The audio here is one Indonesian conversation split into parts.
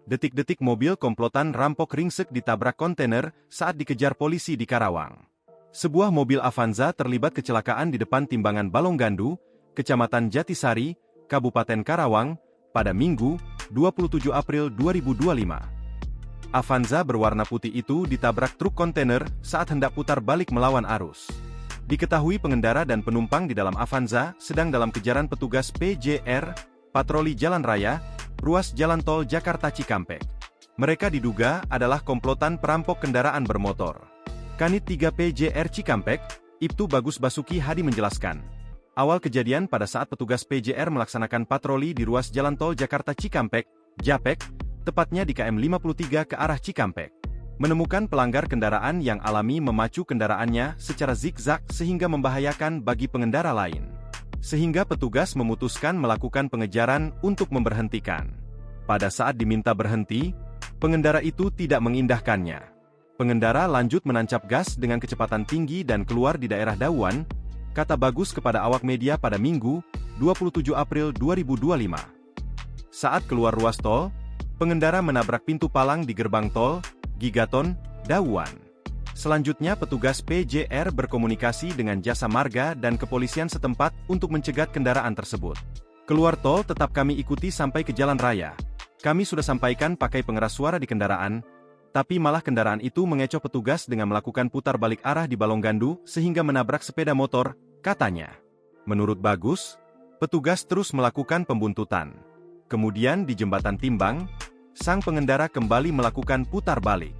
Detik-detik mobil komplotan rampok ringsek ditabrak kontainer saat dikejar polisi di Karawang. Sebuah mobil Avanza terlibat kecelakaan di depan timbangan Balonggandu, Kecamatan Jatisari, Kabupaten Karawang, pada Minggu, 27 April 2025. Avanza berwarna putih itu ditabrak truk kontainer saat hendak putar balik melawan arus. Diketahui pengendara dan penumpang di dalam Avanza sedang dalam kejaran petugas PJR, Patroli Jalan Raya, ruas Jalan Tol Jakarta Cikampek. Mereka diduga adalah komplotan perampok kendaraan bermotor. Kanit 3 PJR Cikampek, Ibtu Bagus Basuki Hadi menjelaskan. Awal kejadian pada saat petugas PJR melaksanakan patroli di ruas Jalan Tol Jakarta Cikampek, Japek, tepatnya di KM 53 ke arah Cikampek. Menemukan pelanggar kendaraan yang alami memacu kendaraannya secara zigzag sehingga membahayakan bagi pengendara lain. Sehingga petugas memutuskan melakukan pengejaran untuk memberhentikan. Pada saat diminta berhenti, pengendara itu tidak mengindahkannya. Pengendara lanjut menancap gas dengan kecepatan tinggi dan keluar di daerah Dauan, kata Bagus kepada awak media pada Minggu, 27 April 2025. Saat keluar ruas tol, pengendara menabrak pintu palang di gerbang tol, Gigaton, Dauan. Selanjutnya petugas PJR berkomunikasi dengan jasa marga dan kepolisian setempat untuk mencegat kendaraan tersebut. Keluar tol tetap kami ikuti sampai ke jalan raya. Kami sudah sampaikan pakai pengeras suara di kendaraan, tapi malah kendaraan itu mengecoh petugas dengan melakukan putar balik arah di Balonggandu sehingga menabrak sepeda motor, katanya. Menurut Bagus, petugas terus melakukan pembuntutan. Kemudian di Jembatan Timbang, sang pengendara kembali melakukan putar balik.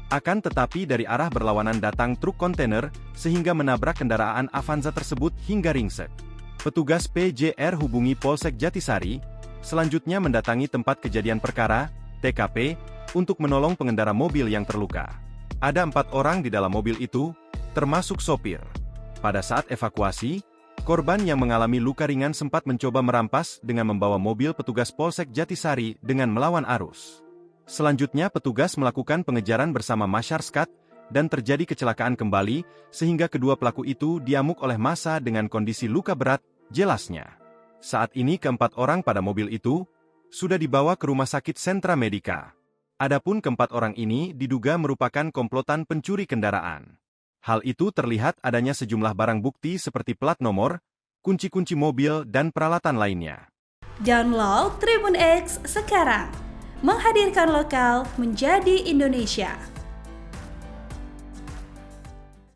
Akan tetapi dari arah berlawanan datang truk kontainer, sehingga menabrak kendaraan Avanza tersebut hingga ringsek. Petugas PJR hubungi Polsek Jatisari, selanjutnya mendatangi tempat kejadian perkara, TKP, untuk menolong pengendara mobil yang terluka. Ada 4 orang di dalam mobil itu, termasuk sopir. Pada saat evakuasi, korban yang mengalami luka ringan sempat mencoba merampas dengan membawa mobil petugas Polsek Jatisari dengan melawan arus. Selanjutnya petugas melakukan pengejaran bersama masyarakat dan terjadi kecelakaan kembali sehingga kedua pelaku itu diamuk oleh massa dengan kondisi luka berat, jelasnya. Saat ini keempat orang pada mobil itu sudah dibawa ke Rumah Sakit Sentra Medika. Adapun keempat orang ini diduga merupakan komplotan pencuri kendaraan. Hal itu terlihat adanya sejumlah barang bukti seperti plat nomor, kunci-kunci mobil dan peralatan lainnya. Download Tribun X sekarang. Menghadirkan lokal menjadi Indonesia.